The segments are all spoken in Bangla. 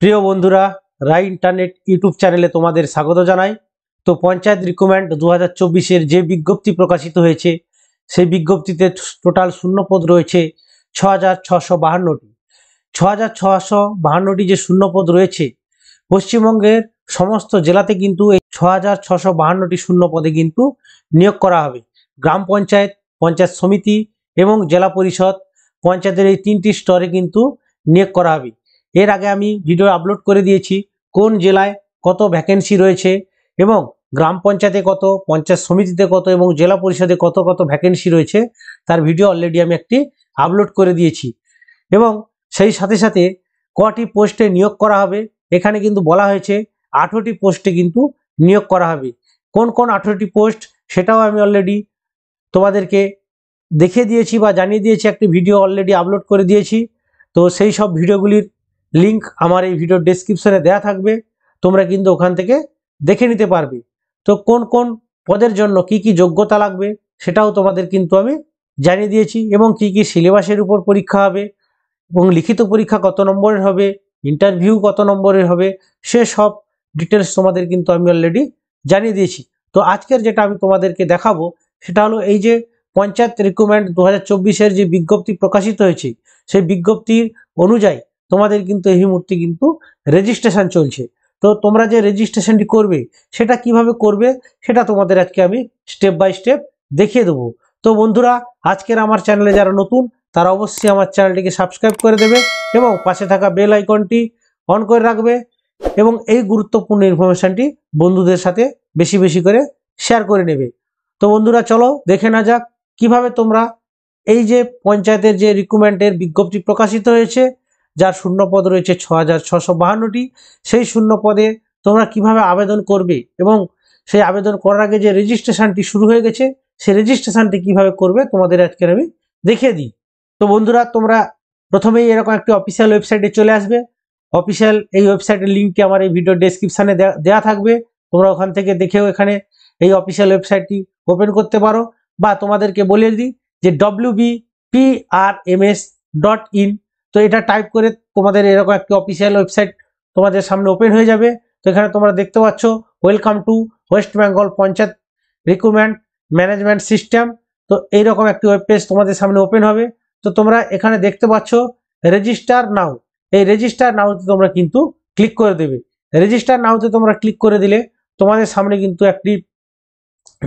প্রিয় বন্ধুরা, রায় ইন্টারনেট ইউটিউব চ্যানেলে তোমাদের স্বাগত জানাই। তো পঞ্চায়েত রিক্রুটমেন্ট 2024-এর যে বিজ্ঞপ্তি প্রকাশিত হয়েছে সেই বিজ্ঞপ্তিতে টোটাল শূন্যপদ রয়েছে 6,652টি। 6,652টি যে শূন্যপদ রয়েছে, পশ্চিমবঙ্গের সমস্ত জেলাতে কিন্তু এই 6,652টি শূন্যপদে কিন্তু নিয়োগ করা হবে। গ্রাম পঞ্চায়েত, পঞ্চায়েত সমিতি এবং জেলা পরিষদ পঞ্চায়েতের এই 3টি স্তরে কিন্তু নিয়োগ করা হবে। এর আগে আমি ভিডিও আপলোড করে দিয়েছি কোন জেলায় কত ভ্যাকেন্সি রয়েছে এবং গ্রাম পঞ্চায়েতে কত, পঞ্চায়েত সমিতিতে কত এবং জেলা পরিষদে কত কত ভ্যাকেন্সি রয়েছে তার ভিডিও অলরেডি আমি একটি আপলোড করে দিয়েছি। এবং সেই সাথে সাথে কটি পোস্টে নিয়োগ করা হবে এখানে কিন্তু বলা হয়েছে 18টি পোস্টে কিন্তু নিয়োগ করা হবে। কোন কোন 18টি পোস্ট সেটাও আমি অলরেডি তোমাদেরকে দেখিয়ে দিয়েছি বা জানিয়ে দিয়েছি, একটি ভিডিও অলরেডি আপলোড করে দিয়েছি। তো সেই সব ভিডিওগুলির লিংক আমার এই ভিডিওর ডেসক্রিপশনে দেওয়া থাকবে, তোমরা কিন্তু ওখান থেকে দেখে নিতে পারবে। তো কোন কোন পদের জন্য কি কি যোগ্যতা লাগবে সেটাও তোমাদের কিন্তু আমি জানিয়ে দিয়েছি এবং কি কি সিলেবাসের উপর পরীক্ষা হবে এবং লিখিত পরীক্ষা কত নম্বরের হবে, ইন্টারভিউ কত নম্বরের হবে, সে সব ডিটেলস তোমাদের কিন্তু আমি অলরেডি জানিয়ে দিয়েছি। তো আজকের যেটা আমি তোমাদেরকে দেখাবো সেটা হলো এই যে পঞ্চায়েত রিক্রুটমেন্ট 2024-এর যে বিজ্ঞপ্তি প্রকাশিত হয়েছে সেই বিজ্ঞপ্তির অনুযায়ী তোমাদের কিন্তু এই মুহূর্তে কিন্তু রেজিস্ট্রেশন চলছে। তো তোমরা যে রেজিস্ট্রেশনটি করবে সেটা কিভাবে করবে সেটা তোমাদের আজকে আমি স্টেপ বাই স্টেপ দেখিয়ে দেবো। তো বন্ধুরা, আজকের আমার চ্যানেলে যারা নতুন তারা অবশ্যই আমার চ্যানেলটিকে সাবস্ক্রাইব করে দেবে এবং পাশে থাকা বেল আইকনটি অন করে রাখবে এবং এই গুরুত্বপূর্ণ ইনফরমেশনটি বন্ধুদের সাথে বেশি বেশি করে শেয়ার করে নেবে। তো বন্ধুরা, চলো দেখে না যাক কিভাবে তোমরা এই যে পঞ্চায়েতের যে রিক্রুটমেন্টের বিজ্ঞপ্তি প্রকাশিত হয়েছে যার শূন্যপদ রয়েছে 6,652টি, সেই শূন্যপদে তোমরা কিভাবে আবেদন করবে এবং সেই আবেদন করার আগে যে রেজিস্ট্রেশনটি শুরু হয়ে গেছে সেই রেজিস্ট্রেশনটি কিভাবে করবে তোমাদের আজকে আমি দেখিয়ে দিই। তো বন্ধুরা, তোমরা প্রথমেই এরকম একটি অফিসিয়াল ওয়েবসাইটে চলে আসবে। অফিসিয়াল এই ওয়েবসাইটের লিঙ্কটি আমার এই ভিডিও ডেসক্রিপশনে দেওয়া থাকবে, তোমরা ওখান থেকে দেখেও এখানে এই অফিসিয়াল ওয়েবসাইটটি ওপেন করতে পারো। বা তোমাদেরকে বলে দিই যে wbprms.in, তো এটা টাইপ করে তোমাদের এরকম একটি অফিসিয়াল ওয়েবসাইট তোমাদের সামনে ওপেন হয়ে যাবে। তো এখানে তোমরা দেখতে পাচ্ছ welcome to West Bengal panchayat recruitment management system. তো এইরকম একটি ওয়েব পেজ তোমাদের সামনে ওপেন হবে। তো তোমরা এখানে দেখতে পাচ্ছ রেজিস্টার নাও, এই রেজিস্টার নাওতে তোমরা কিন্তু ক্লিক করে দেবে। রেজিস্টার নাওতে তোমরা ক্লিক করে দিলে তোমাদের সামনে কিন্তু একটি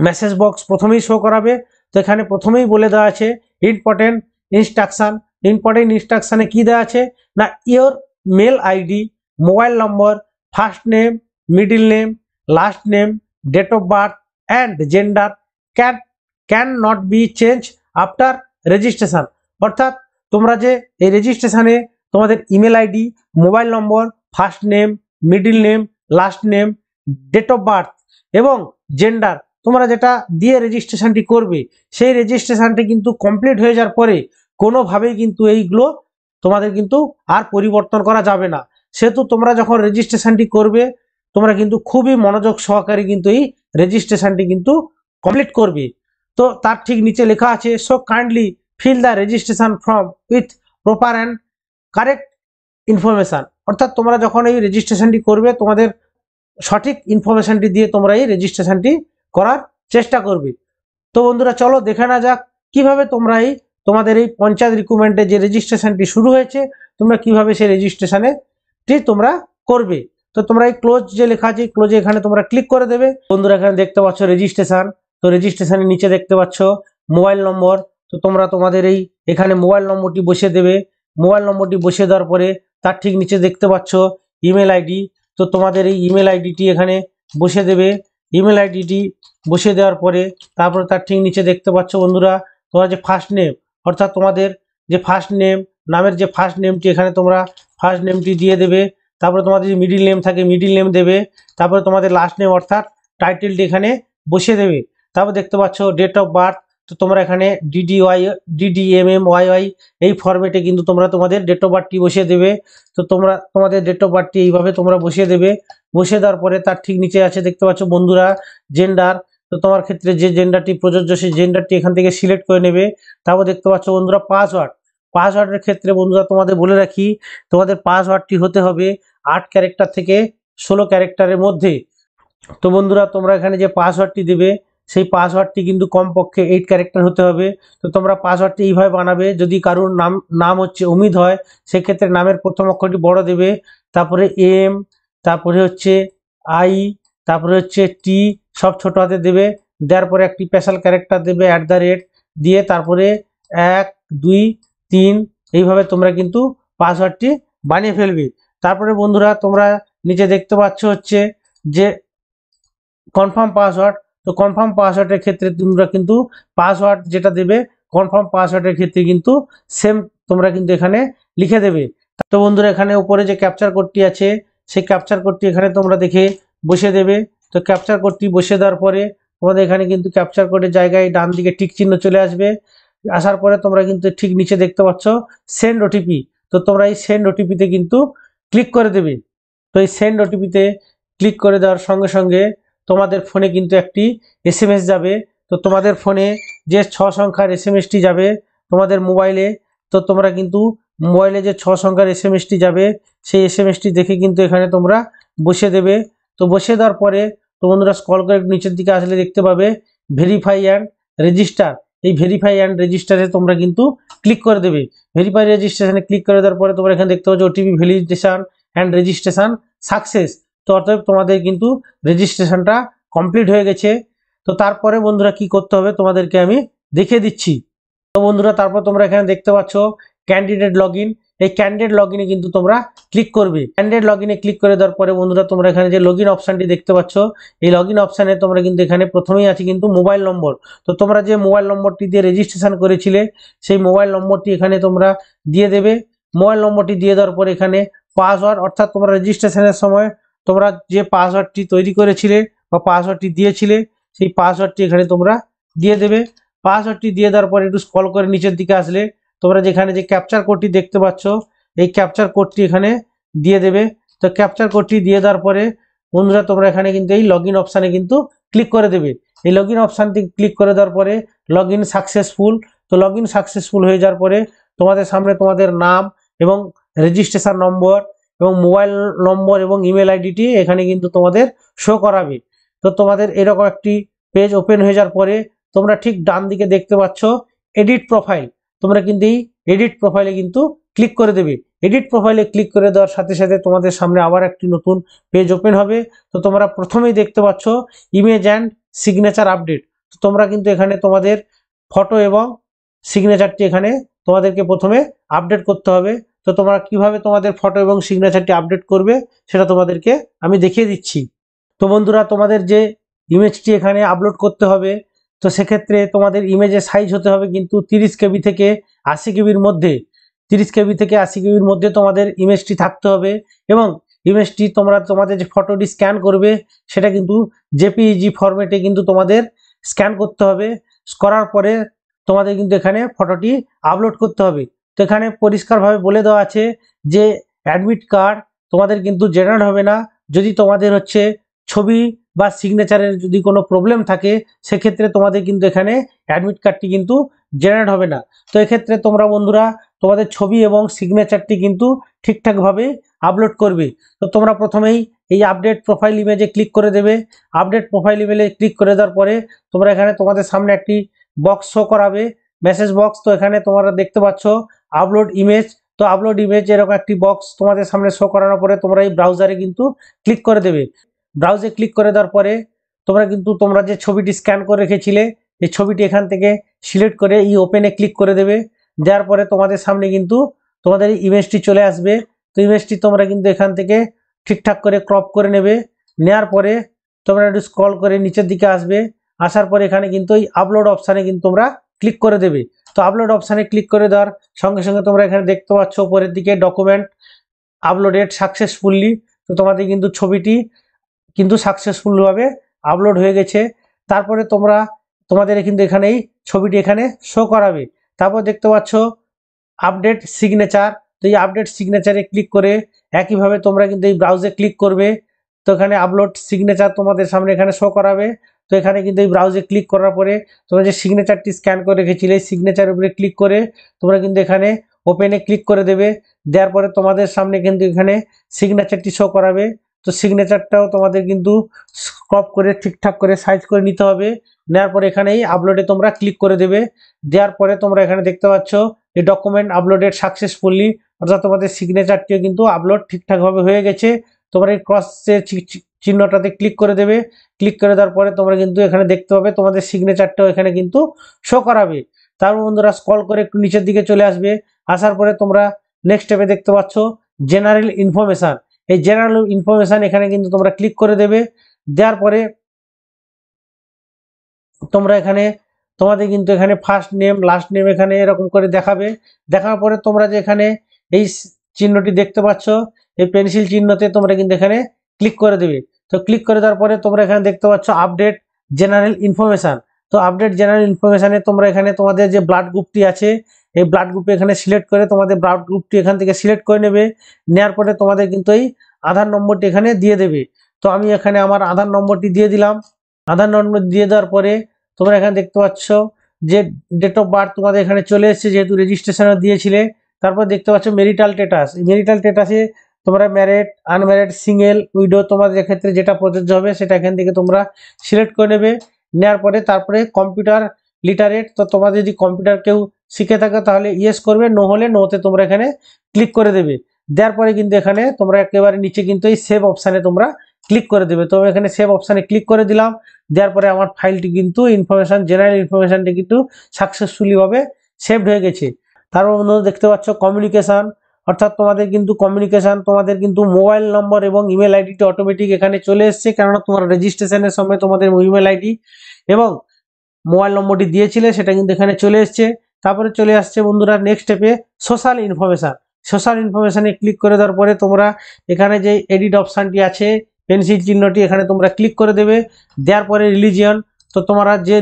মেসেজ বক্স প্রথমেই শো করাবে। তো এখানে প্রথমেই বলে দেওয়া আছে ইম্পর্টেন্ট ইনস্ট্রাকশন। ইম্পর্টেন্ট ইনস্ট্রাকশনে কি দেওয়া আছে না, your mail ID, mobile number, first name, middle name, last name, date of birth and gender can not be change after registration. অর্থাৎ তোমরা যে এই রেজিস্ট্রেশনে তোমাদের email ID, mobile number, first name, middle name, last name, date of birth এবং জেন্ডার তোমরা যেটা দিয়ে রেজিস্ট্রেশনটি করবে সেই রেজিস্ট্রেশনটি কিন্তু কমপ্লিট হয়ে যাওয়ার পরে কোনোভাবেই কিন্তু এইগুলো তোমাদের কিন্তু আর পরিবর্তন করা যাবে না। সেহেতু তোমরা যখন রেজিস্ট্রেশনটি করবে তোমরা কিন্তু খুবই মনোযোগ সহকারে কিন্তু এই রেজিস্ট্রেশনটি কিন্তু কমপ্লিট করবে। তো তার ঠিক নিচে লেখা আছে so kindly fill the registration form with proper and correct information. অর্থাৎ তোমরা যখন এই রেজিস্ট্রেশনটি করবে তোমাদের সঠিক ইনফরমেশনটি দিয়ে তোমরা এই রেজিস্ট্রেশনটি করার চেষ্টা করবে। তো বন্ধুরা, চলো দেখে না যাক কিভাবে তোমরা এই তোমাদের এই পঞ্চায়েত রিক্রুটমেন্টের যে রেজিস্ট্রেশনটি শুরু হয়েছে তোমরা কিভাবে সেই রেজিস্ট্রেশনে তোমরা করবে। তো তোমরা এই ক্লোজ যে লেখা আছে ক্লোজে এখানে তোমরা ক্লিক করে দেবে। বন্ধুরা, এখানে দেখতে পাচ্ছ রেজিস্ট্রেশন। তো রেজিস্ট্রেশনের নিচে দেখতে পাচ্ছ মোবাইল নম্বর। তো তোমরা তোমাদের এই এখানে মোবাইল নম্বরটি বসিয়ে দেবে। মোবাইল নম্বরটি বসিয়ে দেওয়ার পরে তার ঠিক নিচে দেখতে পাচ্ছ ইমেল আইডি। তো তোমাদের এই ইমেল আইডিটি এখানে বসিয়ে দেবে। ইমেল আইডিটি বসিয়ে দেওয়ার পরে তারপরে তার ঠিক নিচে দেখতে পাচ্ছ বন্ধুরা তোমার যে ফার্স্ট নেম, অর্থাৎ তোমাদের যে ফার্স্ট নেম নামের যে ফার্স্ট নেমটি এখানে তোমরা ফার্স্ট নেমটি দিয়ে দেবে। তারপরে তোমাদের যে মিডিল নেম থাকে মিডিল নেম দেবে। তারপরে তোমাদের লাস্ট নেম অর্থাৎ টাইটেলটি এখানে বসিয়ে দেবে। তারপর দেখতে পাচ্ছ ডেট অফ বার্থ। তো তোমরা এখানে DDMMYY এই ফরম্যাটে কিন্তু তোমরা তোমাদের ডেট অফ বার্থটি বসিয়ে দেবে। তো তোমরা তোমাদের ডেট অফ বার্থটি এইভাবে তোমরা বসিয়ে দেবে। বসিয়ে দেওয়ার পরে তার ঠিক নিচে আছে দেখতে পাচ্ছ বন্ধুরা জেন্ডার। তো তোমার ক্ষেত্রে যে জেন্ডারটি প্রযোজ্য সেই জেন্ডারটি এখান থেকে সিলেক্ট করে নেবে। তারপর দেখতে পাচ্ছ বন্ধুরা পাসওয়ার্ড। পাসওয়ার্ডের ক্ষেত্রে বন্ধুরা তোমাদের বলে রাখি তোমাদের পাসওয়ার্ডটি হতে হবে 8 ক্যারেক্টার থেকে 16 ক্যারেক্টারের মধ্যে। তো বন্ধুরা তোমরা এখানে যে পাসওয়ার্ডটি দেবে সেই পাসওয়ার্ডটি কিন্তু কমপক্ষে 8 ক্যারেক্টার হতে হবে। তো তোমরা পাসওয়ার্ডটি এইভাবে বানাবে, যদি কারোর নাম হচ্ছে অমিত হয় সেক্ষেত্রে নামের প্রথম অক্ষরটি বড় দেবে, তারপরে এম, তারপরে হচ্ছে আই, তারপরে হচ্ছে টি সব ছোট হাতে দেবে, দেওয়ার পরে একটি স্পেশাল ক্যারেক্টার দেবে @ দিয়ে তারপরে 1 2 3 এইভাবে তোমরা কিন্তু পাসওয়ার্ডটি বানিয়ে ফেলবে। তারপরে বন্ধুরা তোমরা নিচে দেখতে পাচ্ছ হচ্ছে যে কনফার্ম পাসওয়ার্ড। তো কনফার্ম পাসওয়ার্ডের ক্ষেত্রে তোমরা কিন্তু পাসওয়ার্ড যেটা দেবে কনফার্ম পাসওয়ার্ডের ক্ষেত্রে কিন্তু সেম তোমরা কিন্তু এখানে লিখে দেবে। তো বন্ধুরা এখানে উপরে যে ক্যাপচার কোডটি আছে সেই ক্যাপচার কোডটি এখানে তোমরা দেখে বসিয়ে দেবে। তো ক্যাপচার কোডটি বসিয়ে দেওয়ার পরে তোমাদের এখানে কিন্তু ক্যাপচার কোডের জায়গায় ডান দিকে টিক চিহ্ন চলে আসবে। আসার পরে তোমরা কিন্তু ঠিক নিচে দেখতে পাচ্ছ সেন্ড ওটিপি। তো তোমরা এই সেন্ড ওটিপিতে কিন্তু ক্লিক করে দেবে। তো এই সেন্ড ওটিপিতে ক্লিক করে দেওয়ার সঙ্গে সঙ্গে তোমাদের ফোনে কিন্তু একটি SMS যাবে। তো তোমাদের ফোনে যে 6 সংখ্যার SMSটি যাবে তোমাদের মোবাইলে, তো তোমরা কিন্তু মোবাইলে যে 6 সংখ্যার SMSটি যাবে সেই SMSটি দেখে কিন্তু এখানে তোমরা বসিয়ে দেবে। তো বসিয়ে দেওয়ার পরে তো বন্ধুরা স্ক্রল করে নিচের দিকে আসলে দেখতে পাবে ভেরিফাই অ্যান্ড রেজিস্টার। এই ভেরিফাই অ্যান্ড রেজিস্টারে তোমরা কিন্তু ক্লিক করে দেবে। ভেরিফাই রেজিস্ট্রেশনে ক্লিক করে দেওয়ার পরে তোমরা এখানে দেখতে পাচ্ছ OTP validation and registration success. তো অতএব তোমাদের কিন্তু রেজিস্ট্রেশনটা কমপ্লিট হয়ে গেছে। তো তারপরে বন্ধুরা কি করতে হবে তোমাদেরকে আমি দেখিয়ে দিচ্ছি। তো বন্ধুরা তারপর তোমরা এখানে দেখতে পাচ্ছ ক্যান্ডিডেট লগইন। এই ক্যান্ডিডেট লগইনে কিন্তু তোমরা ক্লিক করবে। ক্যান্ডিডেট লগইনে ক্লিক করে দেওয়ার পরে বন্ধুরা তোমরা এখানে যে লগইন অপশনটি দেখতে পাচ্ছ এই লগইন অপশানে তোমরা কিন্তু এখানে প্রথমেই আছে কিন্তু মোবাইল নম্বর। তো তোমরা যে মোবাইল নম্বরটি দিয়ে রেজিস্ট্রেশন করেছিলে সেই মোবাইল নম্বরটি এখানে তোমরা দিয়ে দেবে। মোবাইল নম্বরটি দিয়ে দেওয়ার পরে এখানে পাসওয়ার্ড, অর্থাৎ তোমরা রেজিস্ট্রেশনের সময় তোমরা যে পাসওয়ার্ডটি তৈরি করেছিলে বা পাসওয়ার্ডটি দিয়েছিলে সেই পাসওয়ার্ডটি এখানে তোমরা দিয়ে দেবে। পাসওয়ার্ডটি দিয়ে দেওয়ার পরে একটু স্ক্রল করে নিচের দিকে আসলে তোমরা যেখানে যে ক্যাপচার কোডটি দেখতে পাচ্ছ এই ক্যাপচার কোডটি এখানে দিয়ে দেবে। তো ক্যাপচার কোডটি দিয়ে দেওয়ার পরে বন্ধুরা তোমরা এখানে কিন্তু এই লগইন অপশানে কিন্তু ক্লিক করে দেবে। এই লগইন অপশানটি ক্লিক করে দেওয়ার পরে লগইন সাকসেসফুল। তো লগইন সাকসেসফুল হয়ে যাওয়ার পরে তোমাদের সামনে তোমাদের নাম এবং রেজিস্ট্রেশন নম্বর এবং মোবাইল নম্বর এবং ইমেল আইডিটি এখানে কিন্তু তোমাদের শো করাবে। তো তোমাদের এরকম একটি পেজ ওপেন হয়ে যাওয়ার পরে তোমরা ঠিক ডান দিকে দেখতে পাচ্ছ এডিট প্রোফাইল। তোমরা কিন্তু এই এডিট প্রোফাইলে কিন্তু ক্লিক করে দেবে। এডিট প্রোফাইলে ক্লিক করে দেওয়ার সাথে সাথে তোমাদের সামনে আবার একটি নতুন পেজ ওপেন হবে। তো তোমরা প্রথমেই দেখতে পাচ্ছ ইমেজ অ্যান্ড সিগনেচার আপডেট। তো তোমরা কিন্তু এখানে তোমাদের ফটো এবং সিগনেচারটি এখানে তোমাদেরকে প্রথমে আপডেট করতে হবে। তো তোমরা কিভাবে তোমাদের ফটো এবং সিগনেচারটি আপডেট করবে সেটা তোমাদেরকে আমি দেখিয়ে দিচ্ছি। তো বন্ধুরা তোমাদের যে ইমেজটি এখানে আপলোড করতে হবে তো সেক্ষেত্রে তোমাদের ইমেজের সাইজ হতে হবে কিন্তু 30 KB থেকে 80 KBর মধ্যে। 30 KB থেকে 80 KBর মধ্যে তোমাদের ইমেজটি থাকতে হবে এবং ইমেজটি তোমরা তোমাদের যে ফটোটি স্ক্যান করবে সেটা কিন্তু জেপিইজি ফরম্যাটে কিন্তু তোমাদের স্ক্যান করতে হবে। করার পরে তোমাদের কিন্তু এখানে ফটোটি আপলোড করতে হবে। তো এখানে পরিষ্কারভাবে বলে দেওয়া আছে যে অ্যাডমিট কার্ড তোমাদের কিন্তু জেনারেট হবে না যদি তোমাদের হচ্ছে ছবি বা সিগনেচারের যদি কোনো প্রবলেম থাকে সেক্ষেত্রে তোমাদের কিন্তু এখানে অ্যাডমিট কার্ডটি কিন্তু জেনারেট হবে না। তো এক্ষেত্রে তোমরা বন্ধুরা তোমাদের ছবি এবং সিগনেচারটি কিন্তু ঠিকঠাকভাবে আপলোড করবে। তো তোমরা প্রথমেই এই আপডেট প্রোফাইল ইমেজে ক্লিক করে দেবে। আপডেট প্রোফাইল ইমেজে ক্লিক করে দেওয়ার পরে তোমরা এখানে তোমাদের সামনে একটি বক্স শো করাবে, মেসেজ বক্স। তো এখানে তোমরা দেখতে পাচ্ছ আপলোড ইমেজ। তো আপলোড ইমেজ এরকম একটি বক্স তোমাদের সামনে শো করানোর পরে তোমরা এই ব্রাউজারে কিন্তু ক্লিক করে দেবে। ব্রাউজে ক্লিক করে দেওয়ার পরে তোমরা যে ছবিটি স্ক্যান করে রেখেছিলে এই ছবিটি এখান থেকে সিলেক্ট করে এই ওপেনে ক্লিক করে দেবে। দেওয়ার পরে তোমাদের সামনে কিন্তু তোমাদের এই ইমেজটি চলে আসবে। তো ইমেজটি তোমরা কিন্তু এখান থেকে ঠিকঠাক করে ক্রপ করে নেবে। নেওয়ার পরে তোমরা একটু স্ক্রল করে নিচের দিকে আসবে। আসার পরে এখানে কিন্তু এই আপলোড অপশানে কিন্তু তোমরা ক্লিক করে দেবে। তো আপলোড অপশানে ক্লিক করে দেওয়ার সঙ্গে সঙ্গে তোমরা এখানে দেখতে পাচ্ছ উপরের দিকে ডকুমেন্ট আপলোডেড সাকসেসফুলি। তো তোমাদের কিন্তু ছবিটি কিন্তু সাকসেসফুলভাবে আপলোড হয়ে গেছে। তারপরে তোমাদের কিন্তু এখানে এই ছবিটি এখানে শো করাবে। তারপর দেখতে পাচ্ছ আপডেট সিগনেচার। তো এই আপডেট সিগনেচারে ক্লিক করে একইভাবে তোমরা কিন্তু এই ব্রাউজে ক্লিক করবে। তো এখানে আপলোড সিগনেচার তোমাদের সামনে এখানে শো করাবে। তো এখানে কিন্তু এই ব্রাউজে ক্লিক করার পরে তোমরা যে সিগনেচারটি স্ক্যান করে রেখেছিলে এই সিগনেচারের উপরে ক্লিক করে তোমরা কিন্তু এখানে ওপেনে ক্লিক করে দেবে। দেওয়ার পরে তোমাদের সামনে কিন্তু এখানে সিগনেচারটি শো করাবে। তো সিগনেচারটাও তোমাদের কিন্তু ক্রপ করে ঠিকঠাক করে সাইজ করে নিতে হবে। নেওয়ার পরে এখানেই আপলোডে তোমরা ক্লিক করে দেবে। দেওয়ার পরে তোমরা এখানে দেখতে পাচ্ছ এই ডকুমেন্ট আপলোডেড সাকসেসফুলি, অর্থাৎ তোমাদের সিগনেচারটিও কিন্তু আপলোড ঠিকঠাকভাবে হয়ে গেছে। তোমরা এই ক্রসের চিহ্নটাতে ক্লিক করে দেবে। ক্লিক করে দেওয়ার পরে তোমরা কিন্তু এখানে দেখতে পাবে তোমাদের সিগনেচারটাও এখানে কিন্তু শো করাবে। তারপর বন্ধুরা স্ক্রল করে একটু নিচের দিকে চলে আসবে। আসার পরে তোমরা নেক্সট স্টেপে দেখতে পাচ্ছ জেনারেল ইনফরমেশন। এই জেনারেল ইনফরমেশন এখানে কিন্তু তোমরা ক্লিক করে দেবে। দেওয়ার পরে তোমরা এখানে তোমাদের কিন্তু এখানে ফার্স্ট নেম লাস্ট নেম এখানে এরকম করে দেখাবে। দেখার পরে তোমরা যে এখানে এই চিহ্নটি দেখতে পাচ্ছ, এই পেন্সিল চিহ্নতে তোমরা কিন্তু এখানে ক্লিক করে দেবে। তো ক্লিক করে দেওয়ার পরে তোমরা এখানে দেখতে পাচ্ছ আপডেট জেনারেল ইনফরমেশন। তো আপডেট জেনারেল ইনফরমেশনে তোমরা এখানে তোমাদের যে ব্লাড গ্রুপটি আছে এই ব্লাড গ্রুপে এখানে সিলেক্ট করে তোমাদের ব্লাড গ্রুপটি এখান থেকে সিলেক্ট করে নেবে। নেওয়ার পরে তোমাদের কিন্তু এই আধার নম্বরটি এখানে দিয়ে দেবে। তো আমি এখানে আমার আধার নম্বরটি দিয়ে দিলাম। আধার নম্বর দিয়ে দেওয়ার পরে তোমরা এখানে দেখতে পাচ্ছ যে ডেট অফ বার্থ তোমাদের এখানে চলে এসেছে, যেহেতু রেজিস্ট্রেশনে দিয়েছিলে। তারপর দেখতে পাচ্ছ মেরিটাল স্ট্যাটাস। মেরিটাল স্ট্যাটাসে তোমরা ম্যারিড আনম্যারিড সিঙ্গেল উইডো তোমাদের ক্ষেত্রে যেটা প্রযোজ্য হবে সেটা এখান থেকে তোমরা সিলেক্ট করে নেবে। নেওয়ার পরে তারপরে কম্পিউটার লিটারেট। তো তোমাদের যদি কম্পিউটার কেউ শিখে থাকে তাহলে ইয়েস করবে, নো হলে নোতে তোমরা এখানে ক্লিক করে দেবে। দেওয়ার পরে কিন্তু এখানে তোমরা একেবারে নিচে কিন্তু এই সেভ অপশানে তোমরা ক্লিক করে দেবে। তো এখানে সেভ অপশানে ক্লিক করে দিলাম। দেওয়ার পরে আমার ফাইলটি কিন্তু ইনফরমেশন জেনারেল ইনফরমেশনটি কিন্তু সাকসেসফুলি ভাবে সেভড হয়ে গেছে। তারপর বন্ধুরা দেখতে পাচ্ছ কমিউনিকেশন, অর্থাৎ তোমাদের কিন্তু কমিউনিকেশন তোমাদের কিন্তু মোবাইল নম্বর এবং ইমেল আইডিটি অটোমেটিক এখানে চলে এসছে, কেননা তোমার রেজিস্ট্রেশনের সময় তোমাদের ইমেল আইডি এবং মোবাইল নম্বরটি দিয়েছিলে সেটা কিন্তু এখানে চলে এসছে। তারপরে চলে আসছে বন্ধুরা নেক্সট স্টেপে সোশ্যাল ইনফরমেশন। সোশ্যাল ইনফরমেশনে ক্লিক করে দেওয়ার পরে তোমরা এখানে যে এডিট অপশানটি আছে পেন্সিল চিহ্নটি এখানে তোমরা ক্লিক করে দেবে। দেওয়ার পরে রিলিজিয়ন, তো তোমরা যে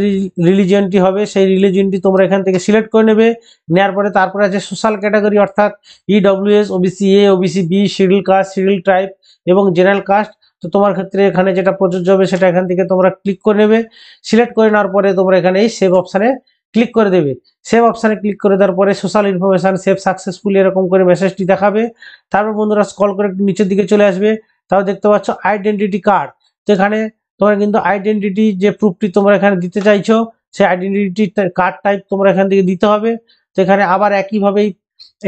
রিলিজিয়নটি হবে সেই রিলিজিয়নটি তোমরা এখান থেকে সিলেক্ট করে নেবে। নেওয়ার পরে তারপরে আছে সোশ্যাল ক্যাটাগরি, অর্থাৎ EWS, OBC A, OBC B, schedule caste, schedule tribe এবং জেনারেল কাস্ট। তো তোমার ক্ষেত্রে এখানে যেটা প্রযোজ্য হবে সেটা এখান থেকে তোমরা ক্লিক করে নেবে। সিলেক্ট করে নেওয়ার পরে তোমরা এখানে এই সেভ অপশানে ক্লিক করে দেবে। সেভ অপশানে ক্লিক করে দেওয়ার পরে সোশ্যাল ইনফরমেশন সেভ সাকসেসফুলি এরকম করে মেসেজটি দেখাবে। তারপর বন্ধুরা স্ক্রল করে একটু নিচের দিকে চলে আসবে। তাও দেখতে পাচ্ছ আইডেন্টিটি কার্ড। তো এখানে তোমরা কিন্তু আইডেন্টিটি যে প্রুফটি তোমরা এখানে দিতে চাইছো সেই আইডেন্টিটি কার্ড টাইপ তোমরা এখান থেকে দিতে হবে। তো এখানে আবার একইভাবেই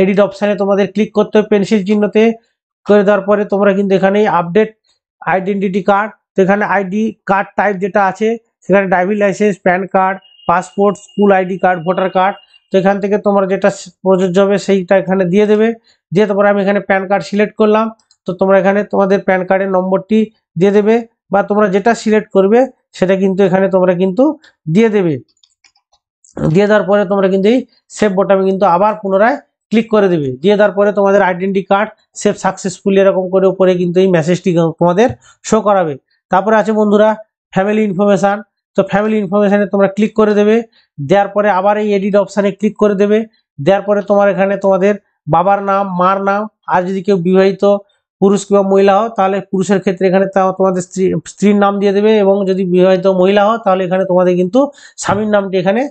এডিট অপশানে তোমাদের ক্লিক করতে হবে পেন্সিল চিহ্নতে। করে দেওয়ার পরে তোমরা কিন্তু এখানে আপডেট আইডেন্টিটি কার্ড, তো এখানে আইডি কার্ড টাইপ যেটা আছে সেখানে driving licence, pan card, passport, school ID card, voter card. তো এখান থেকে তোমরা যেটা প্রযোজ্য হবে সেইটা এখানে দিয়ে দেবে। দিয়ে তারপরে আমি এখানে প্যান কার্ড সিলেক্ট করলাম। তো তোমরা এখানে তোমাদের প্যান কার্ডের নম্বরটি দিয়ে দেবে, বা তোমরা যেটা সিলেক্ট করবে সেটা কিন্তু এখানে তোমরা কিন্তু দিয়ে দেবে। দিয়ে দেওয়ার পরে তোমরা কিন্তু এই সেভ বোতামে কিন্তু আবার পুনরায় ক্লিক করে দেবে। দিয়ে দেওয়ার পরে তোমাদের আইডেন্টি কার্ড সেভ সাকসেসফুলি এরকম করে উপরে কিন্তু এই মেসেজটি তোমাদের শো করাবে। তারপরে আছে বন্ধুরা ফ্যামিলি ইনফরমেশান। তো ফ্যামিলি ইনফরমেশানে তোমরা ক্লিক করে দেবে। দেওয়ার পরে আবার এই এডিট অপশানে ক্লিক করে দেবে। দেওয়ার পরে তোমার এখানে তোমাদের বাবার নাম, মার নাম, আর যদি কেউ বিবাহিত পুরুষ কিংবা মহিলা হও তাহলে পুরুষের ক্ষেত্রে এখানে তোমাদের স্ত্রীর নাম দিয়ে দেবে, এবং যদি বিবাহিত মহিলা হও তাহলে এখানে তোমাদের কিন্তু স্বামীর নামটি এখানে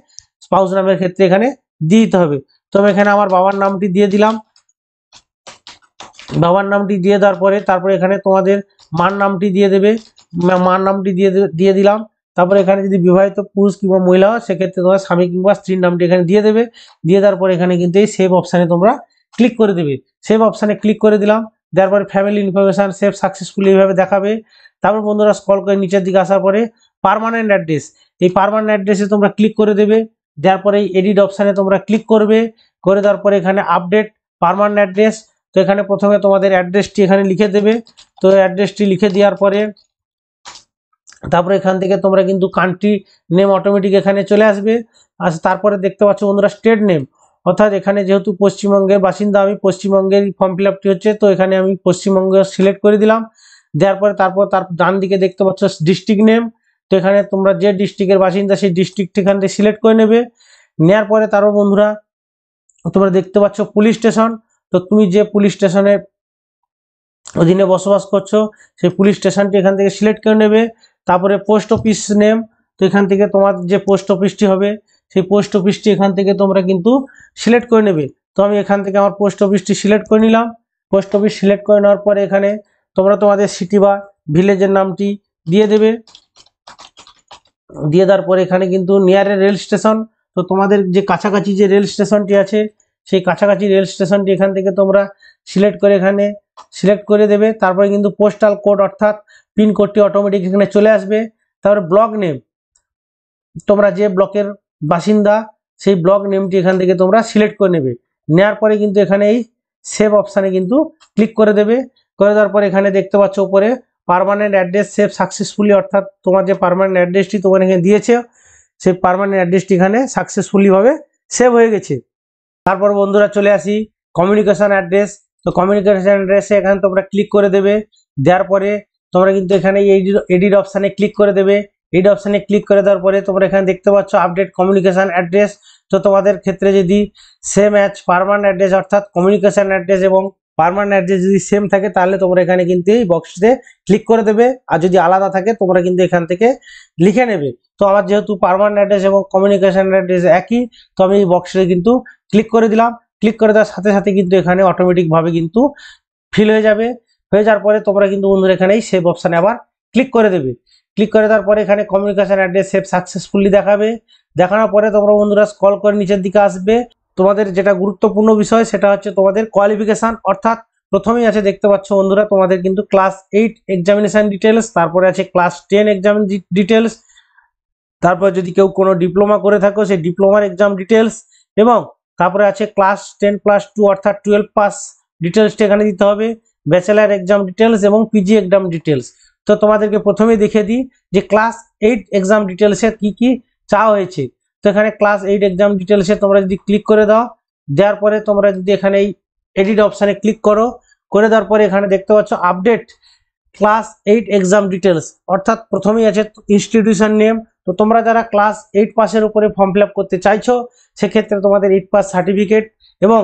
স্পাউস নামের ক্ষেত্রে এখানে দিয়ে দিতে হবে। তো আমি এখানে আমার বাবার নামটি দিয়ে দিলাম। বাবার নামটি দিয়ে দেওয়ার পরে তারপরে এখানে তোমাদের মার নামটি দিয়ে দেবে। মার নামটি দিয়ে দিলাম। তারপরে এখানে যদি বিবাহিত পুরুষ কিংবা মহিলা হয় সেক্ষেত্রে তোমার স্বামী কিংবা স্ত্রীর নামটি এখানে দিয়ে দেবে। দিয়ে দেওয়ার পরে এখানে কিন্তু এই সেভ অপশানে তোমরা ক্লিক করে দেবে। সেভ অপশানে ক্লিক করে দিলাম। দেওয়ার পরে ফ্যামিলি ইনফরমেশন সেভ সাকসেসফুলি এইভাবে দেখাবে। তারপর বন্ধুরা স্ক্রল করে নিচের দিকে আসার পরে পার্মানেন্ট অ্যাড্রেস, এই পার্মানেন্ট অ্যাড্রেসে তোমরা ক্লিক করে দেবে। দেওয়ার পরে এই এডিট অপশানে তোমরা ক্লিক করবে। করে দেওয়ার পরে এখানে আপডেট পার্মানেন্ট অ্যাড্রেস। তো এখানে প্রথমে তোমাদের অ্যাড্রেসটি এখানে লিখে দেবে। তো অ্যাড্রেসটি লিখে দেওয়ার পরে তারপরে এখান থেকে তোমরা কিন্তু কান্ট্রি নেম অটোমেটিক এখানে চলে আসবে। তারপরে দেখতে পাচ্ছ বন্ধুরা স্টেট নেম, অর্থাৎ এখানে যেহেতু পশ্চিমবঙ্গের বাসিন্দা আমি, পশ্চিমবঙ্গের ফর্ম ফিল আপটি হচ্ছে, তো এখানে আমি পশ্চিমবঙ্গ সিলেক্ট করে দিলাম। দেওয়ার পরে তারপর তার ডান দিকে দেখতে পাচ্ছ ডিস্ট্রিক্ট নেম। তো এখানে তোমরা যে ডিস্ট্রিক্টের বাসিন্দা সেই ডিস্ট্রিক্ট এখান থেকে সিলেক্ট করে নেবে। নেওয়ার পরে তারপর বন্ধুরা তোমরা দেখতে পাচ্ছ পুলিশ স্টেশন। তো তুমি যে পুলিশ স্টেশনের অধীনে বসবাস করছো সেই পুলিশ স্টেশনটি এখান থেকে সিলেক্ট করে নেবে। তারপরে পোস্ট অফিস নেম, তো এখান থেকে তোমার যে পোস্ট অফিসটি হবে সেই পোস্ট অফিসটি এখান থেকে তোমরা কিন্তু সিলেক্ট করে নেবে। তো আমি এখান থেকে আমার পোস্ট অফিসটি সিলেক্ট করে নিলাম। পোস্ট অফিস সিলেক্ট করে নেওয়ার পরে এখানে তোমরা তোমাদের সিটি বা ভিলেজের নামটি দিয়ে দেবে। দিয়ে দেওয়ার পরে এখানে কিন্তু নিয়ারের রেল স্টেশন, তো তোমাদের যে কাছাকাছি যে রেল স্টেশনটি আছে সেই কাছাকাছি রেল স্টেশনটি এখান থেকে তোমরা সিলেক্ট করে এখানে সিলেক্ট করে দেবে। তারপরে কিন্তু পোস্টাল কোড অর্থাৎ পিনকোডটি অটোমেটিক এখানে চলে আসবে। তারপরে ব্লক নেম, তোমরা যে ব্লকের বাসিন্দা সেই ব্লক নেমটি এখান থেকে তোমরা সিলেক্ট করে নেবে। নেওয়ার পরে কিন্তু এখানে এই সেভ অপশানে কিন্তু ক্লিক করে দেবে। করে দেওয়ার পরে এখানে দেখতে পাচ্ছ উপরে পার্মানেন্ট অ্যাড্রেস সেভ সাকসেসফুলি, অর্থাৎ তোমার যে পার্মানেন্ট অ্যাড্রেসটি তোমার এখানে দিয়েছে সেই পার্মানেন্ট অ্যাড্রেসটি এখানে সাকসেসফুলি ভাবে সেভ হয়ে গেছে। তারপর বন্ধুরা চলে আসি কমিউনিকেশন অ্যাড্রেস। তো কমিউনিকেশন অ্যাড্রেসে এখানে তোমরা ক্লিক করে দেবে। দেওয়ার পরে তোমরা কিন্তু এখানে এডিট অপশানে ক্লিক করে দেবে। এডিট অপশানে ক্লিক করে দেওয়ার পরে তোমরা এখানে দেখতে পাচ্ছ আপডেট কমিউনিকেশন অ্যাড্রেস। তো তোমাদের ক্ষেত্রে যদি সেম অ্যাজ পার্মানেন্ট অ্যাড্রেস অর্থাৎ কমিউনিকেশন অ্যাড্রেস এবং পার্মানেন্ট অ্যাড্রেস যদি সেম থাকে তাহলে তোমরা এখানে কিন্তু এই বক্সটিতে ক্লিক করে দেবে। আর যদি আলাদা থাকে তোমরা কিন্তু এখান থেকে লিখে নেবে। তো আমার যেহেতু পার্মানেন্ট অ্যাড্রেস এবং কমিউনিকেশন অ্যাড্রেস একই, তো আমি এই বক্সে কিন্তু ক্লিক করে দিলাম। ক্লিক করে দেওয়ার সাথে সাথে কিন্তু এখানে অটোমেটিকভাবে কিন্তু ফিল হয়ে যাবে। হয়ে যাওয়ার পরে তোমরা কিন্তু বন্ধুরা এখানে এই সেভ অপশানে আবার ক্লিক করে দেবে। ক্লিক করে দেওয়ার পরে এখানে কমিউনিকেশন অ্যাড্রেস সেভ সাকসেসফুলি দেখাবে। দেখানোর পরে তোমরা বন্ধুরা স্ক্রল করে নিচের দিকে আসবে। তোমাদের যেটা গুরুত্বপূর্ণ বিষয় সেটা হচ্ছে তোমাদের কোয়ালিফিকেশন, অর্থাৎ প্রথমেই আছে দেখতে পাচ্ছ বন্ধুরা তোমাদের কিন্তু ক্লাস 8 এক্সামিনেশন ডিটেলস, তারপরে আছে ক্লাস 10 এক্সাম ডিটেলস, তারপর যদি কেউ কোনো ডিপ্লোমা করে থাকো সেই ডিপ্লোমার এক্সাম ডিটেলস, এবং তারপরে আছে ক্লাস 10+2 অর্থাৎ 12 পাস ডিটেলসটা এখানে দিতে হবে, ব্যাচেলার এক্সাম ডিটেলস এবং পিজি এক্সাম ডিটেলস। তো তোমাদেরকে প্রথমেই দেখে দিই যে ক্লাস 8 এক্সাম ডিটেলসে কি কি চাওয়া হয়েছে। তো এখানে ক্লাস 8 এক্সাম ডিটেলসে তোমরা যদি ক্লিক করে দাও, দেওয়ার পরে তোমরা যদি এখানে এই এডিট অপশানে ক্লিক করো, করে দেওয়ার পরে এখানে দেখতে পাচ্ছ আপডেট ক্লাস 8 এক্সাম ডিটেলস, অর্থাৎ প্রথমেই আছে ইনস্টিটিউশন নেম। তো তোমরা যারা ক্লাস 8 পাসের উপরে ফর্ম ফিল আপ করতে চাইছো সেক্ষেত্রে তোমাদের 8 পাস সার্টিফিকেট এবং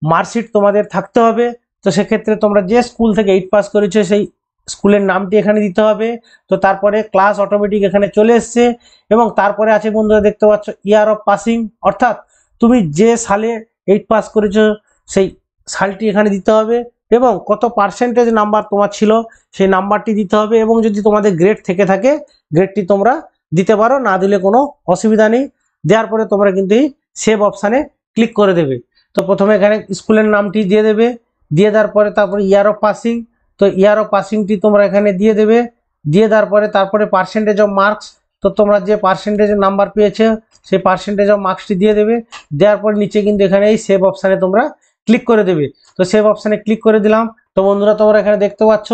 মার্কশিট তোমাদের থাকতে হবে। তো সেক্ষেত্রে তোমরা যে স্কুল থেকে 8 পাস করেছো সেই স্কুলের নামটি এখানে দিতে হবে। তো তারপরে ক্লাস অটোমেটিক এখানে চলে এসছে, এবং তারপরে আছে বন্ধুরা দেখতে পাচ্ছ ইয়ার অফ পাসিং, অর্থাৎ তুমি যে সালে 8 পাস করেছো সেই সালটি এখানে দিতে হবে, এবং কত পার্সেন্টেজ নাম্বার তোমার ছিল সেই নাম্বারটি দিতে হবে, এবং যদি তোমাদের গ্রেড থেকে থাকে গ্রেডটি তোমরা দিতে পারো, না দিলে কোনো অসুবিধা নেই। দেওয়ার পরে তোমরা কিন্তু এই সেভ অপশানে ক্লিক করে দেবে। তো প্রথমে এখানে স্কুলের নামটি দিয়ে দেবে। দিয়ে দেওয়ার পরে তারপরে ইয়ার অফ পাসিং, তো ইয়ার অফ পাসিংটি তোমরা এখানে দিয়ে দেবে। দিয়ে দেওয়ার পরে তারপরে পার্সেন্টেজ অফ মার্কস, তো তোমরা যে পার্সেন্টেজের নাম্বার পেয়েছো সেই পার্সেন্টেজ অফ মার্কসটি দিয়ে দেবে। দেওয়ার পর নিচে কিন্তু এখানে এই সেভ অপশানে তোমরা ক্লিক করে দেবে। তো সেভ অপশানে ক্লিক করে দিলাম। তো বন্ধুরা তোমরা এখানে দেখতে পাচ্ছ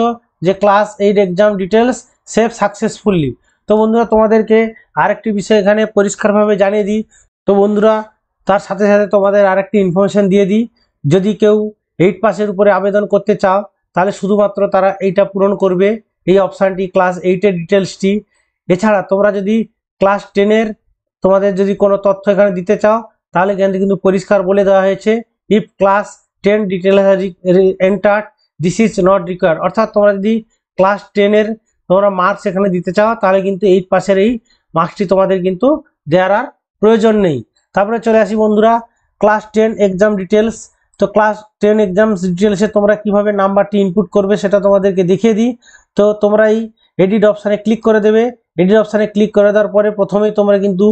যে class 8 exam details save successfully. তো বন্ধুরা তোমাদেরকে আরেকটি বিষয় এখানে পরিষ্কারভাবে জানিয়ে দিই। তো বন্ধুরা তার সাথে সাথে তোমাদের আরেকটি ইনফরমেশন দিয়ে দিই, যদি কেউ 8 পাসের উপরে আবেদন করতে চাও তাহলে শুধুমাত্র তারা এইটা পূরণ করবে, এই অপশানটি ক্লাস 8-এর ডিটেলসটি। এছাড়া তোমরা যদি ক্লাস 10-এর তোমাদের যদি কোনো তথ্য এখানে দিতে চাও তাহলে কিন্তু পরিষ্কার বলে দেওয়া হয়েছে, if class 10 details entered this is not required, অর্থাৎ তোমরা যদি ক্লাস 10-এর তোমরা মার্কস এখানে দিতে চাও তাহলে কিন্তু 8 পাসের এই মার্কসটি তোমাদের কিন্তু দেওয়ার আর প্রয়োজন নেই। তারপরে চলে আসি বন্ধুরা ক্লাস 10 এক্সাম ডিটেলস। তো ক্লাস 10 এক্সাম ডিটেলসে তোমরা কিভাবে নাম্বারটি ইনপুট করবে সেটা তোমাদেরকে দেখিয়ে দিই। তো তোমরা এই এডিট অপশানে ক্লিক করে দেবে। এডিট অপশানে ক্লিক করে দেওয়ার পরে প্রথমেই তোমরা কিন্তু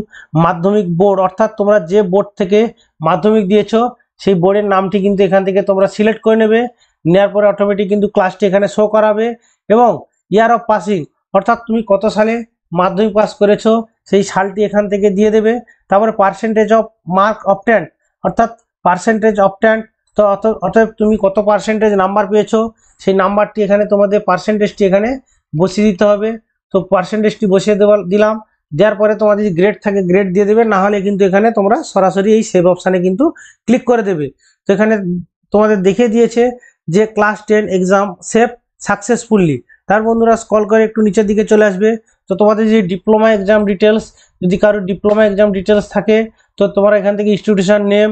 মাধ্যমিক বোর্ড, অর্থাৎ তোমরা যে বোর্ড থেকে মাধ্যমিক দিয়েছো সেই বোর্ডের নামটি কিন্তু এখান থেকে তোমরা সিলেক্ট করে নেবে। নেওয়ার পরে অটোমেটিক কিন্তু ক্লাসটি এখানে শো করাবে, এবং ইয়ার অফ পাসিং অর্থাৎ তুমি কত সালে মাধ্যমিক পাস করেছো সেই সালটি এখান থেকে দিয়ে দেবে। তারপরে পার্সেন্টেজ অফ মার্ক অবটেন্ড, অর্থাৎ পার্সেন্টেজ অবটেন্ড, তো অতএব তুমি কত পার্সেন্টেজ নাম্বার পেয়েছো সেই নাম্বারটি এখানে তোমাদের পার্সেন্টেজটি এখানে বসিয়ে দিতে হবে। তো পার্সেন্টেজটি বসিয়ে দিলাম। দেওয়ার পরে তোমাদের যদি গ্রেড থাকে গ্রেড দিয়ে দেবে, না হলে কিন্তু এখানে তোমরা সরাসরি এই সেভ অপশানে কিন্তু ক্লিক করে দেবে। তো এখানে তোমাদের দেখিয়ে দিয়েছে যে ক্লাস 10 এক্সাম সেভ সাকসেসফুলি। তার বন্ধুরা স্ক্রল করে একটু নিচের দিকে চলে আসবে। তো তোমাদের যে ডিপ্লোমা এক্সাম ডিটেলস, যদি কারো ডিপ্লোমা এক্সাম ডিটেলস থাকে তো তোমরা এখান থেকে ইনস্টিটিউশন নেম,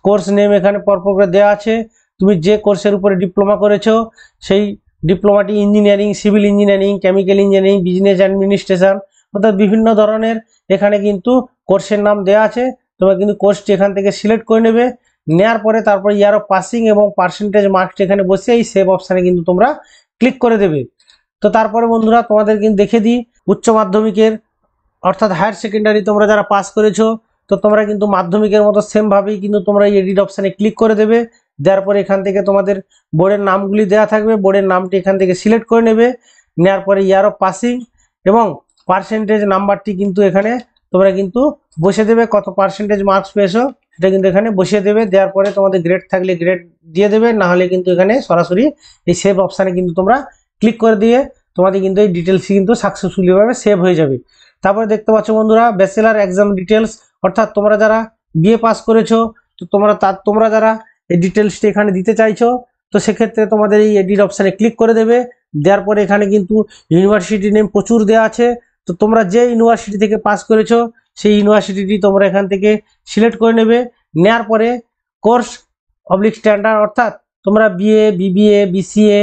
কোর্স নেম এখানে পরপর করে দেওয়া আছে। তুমি যে কোর্সের উপরে ডিপ্লোমা করেছো সেই ডিপ্লোমাটি engineering, civil engineering, chemical engineering, business administration, অর্থাৎ বিভিন্ন ধরনের এখানে কিন্তু কোর্সের নাম দেওয়া আছে। তোমরা কিন্তু কোর্সটি এখান থেকে সিলেক্ট করে নেবে। নেওয়ার পরে তারপর ইয়ার অফ পাসিং এবং পার্সেন্টেজ মার্কস এখানে বসে এই সেভ অপশানে কিন্তু তোমরা ক্লিক করে দেবে। তো তারপরে বন্ধুরা তোমাদের কিন্তু দেখে দিই উচ্চ মাধ্যমিকের অর্থাৎ হায়ার সেকেন্ডারি তোমরা যারা পাস করেছো তো তোমরা কিন্তু মাধ্যমিকের মতো সেমভাবেই কিন্তু তোমরা এই এডিট অপশানে ক্লিক করে দেবে। দেওয়ার পরে এখান থেকে তোমাদের বোর্ডের নামগুলি দেওয়া থাকবে, বোর্ডের নামটি এখান থেকে সিলেক্ট করে নেবে। নেওয়ার পরে ইয়ার অফ পাসিং এবং পার্সেন্টেজ নাম্বারটি কিন্তু এখানে তোমরা কিন্তু বসে দেবে, কত পার্সেন্টেজ মার্কস পেয়েছো সেটা কিন্তু এখানে বসিয়ে দেবে। দেওয়ার পরে তোমাদের গ্রেড থাকলে গ্রেড দিয়ে দেবে, না হলে কিন্তু এখানে সরাসরি এই সেভ অপশানে কিন্তু তোমরা ক্লিক করে দিয়ে তোমাদের কিন্তু এই ডিটেলসটি কিন্তু সাকসেসফুলি ভাবে সেভ হয়ে যাবে। তারপরে দেখতে পাচ্ছ বন্ধুরা ব্যাচেলার এক্সাম ডিটেলস, অর্থাৎ তোমরা যারা বিএ পাস করেছো তো তোমরা যারা এই ডিটেলসটি এখানে দিতে চাইছো তো সেক্ষেত্রে তোমাদের এই এডিট অপশানে ক্লিক করে দেবে। দেওয়ার পরে এখানে কিন্তু ইউনিভার্সিটি নেম প্রচুর দেওয়া আছে, তো তোমরা যে ইউনিভার্সিটি থেকে পাস করেছো সেই ইউনিভার্সিটিটি তোমরা এখান থেকে সিলেক্ট করে নেবে। নেওয়ার পরে কোর্স পাবলিক স্ট্যান্ডার্ড, অর্থাৎ তোমরা বিএ, বিবিএ, বিসিএ,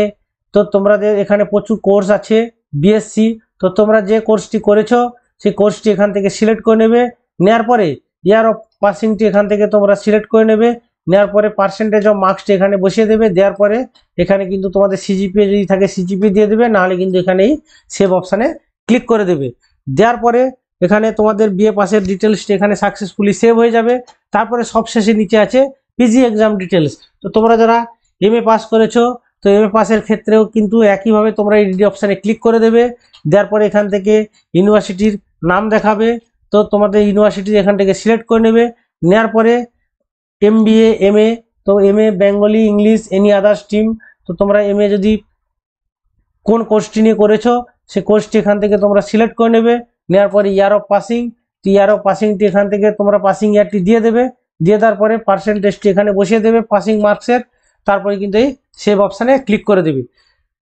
তো তোমাদের এখানে প্রচুর কোর্স আছে, বিএসসি, তো তোমরা যে কোর্সটি করেছো সেই কোর্সটি এখান থেকে সিলেক্ট করে নেবে। নেওয়ার পরে ইয়ার অফ পাসিংটি এখান থেকে তোমরা সিলেক্ট করে নেবে। নেওয়ার পরে পার্সেন্টেজ অফ মার্কসটি এখানে বসিয়ে দেবে। দেওয়ার পরে এখানে কিন্তু তোমাদের সিজিপিএ যদি থাকে সিজিপিএ দিয়ে দেবে, নাহলে কিন্তু এখানেই সেভ অপশানে ক্লিক করে দেবে। দেওয়ার পরে এখানে তোমাদের বিএ পাসের ডিটেলসটি এখানে সাকসেসফুলি সেভ হয়ে যাবে। তারপরে সবশেষে নিচে আছে পিজি এক্সাম ডিটেলস, তো তোমরা যারা এমএ পাস করেছো তো এমএ পাসের ক্ষেত্রেও কিন্তু একইভাবে তোমরা এই ডি অপশানে ক্লিক করে দেবে। দেওয়ার পরে এখান থেকে ইউনিভার্সিটির নাম দেখাবে, তো তোমাদের ইউনিভার্সিটি এখান থেকে সিলেক্ট করে নেবে। নেওয়ার পরে এমবিএ, এমএ, তো MA Bengali, English, any other stream, তো তোমরা এমএ যদি কোন কোর্সটি নিয়ে করেছো সেই কোর্সটি এখান থেকে তোমরা সিলেক্ট করে নেবে। নেওয়ার পরে year of passing, year of পাসিংটি এখান থেকে তোমরা পাসিং ইয়ারটি দিয়ে দেবে। দিয়ে দেওয়ার পরে পার্সেন্টেজটি এখানে বসিয়ে দেবে পাসিং মার্কসের। তারপরে কিন্তু এই সেভ অপশানে ক্লিক করে দেবে।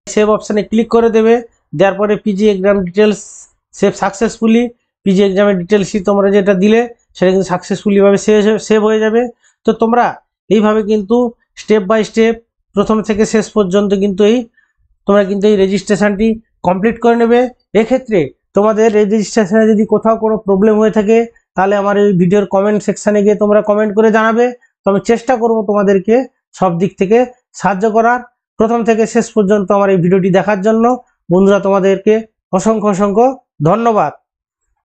সেভ অপশানে ক্লিক করে দেবে। দেওয়ার পরে PG exam details save successfully, PG এক্সামের ডিটেলসই তোমরা যেটা দিলে সেটা কিন্তু সাকসেসফুলি ভাবে সেভ হয়ে যাবে। তো তোমরা এইভাবে কিন্তু স্টেপ বাই স্টেপ প্রথম থেকে শেষ পর্যন্ত কিন্তু তোমরা কিন্তু এই রেজিস্ট্রেশনটি কমপ্লিট করে নেবে। এক্ষেত্রে তোমাদের রেজিস্ট্রেশনে যদি কোথাও কোনো প্রবলেম হয়ে থাকে তাহলে আমার এই ভিডিওর কমেন্ট সেকশানে গিয়ে তোমরা কমেন্ট করে জানাবে, তো আমি চেষ্টা করব তোমাদেরকে সব দিক থেকে সাহায্য করার। প্রথম থেকে শেষ পর্যন্ত আমার এই ভিডিওটি দেখার জন্য বন্ধুরা তোমাদেরকে অসংখ্য অসংখ্য ধন্যবাদ।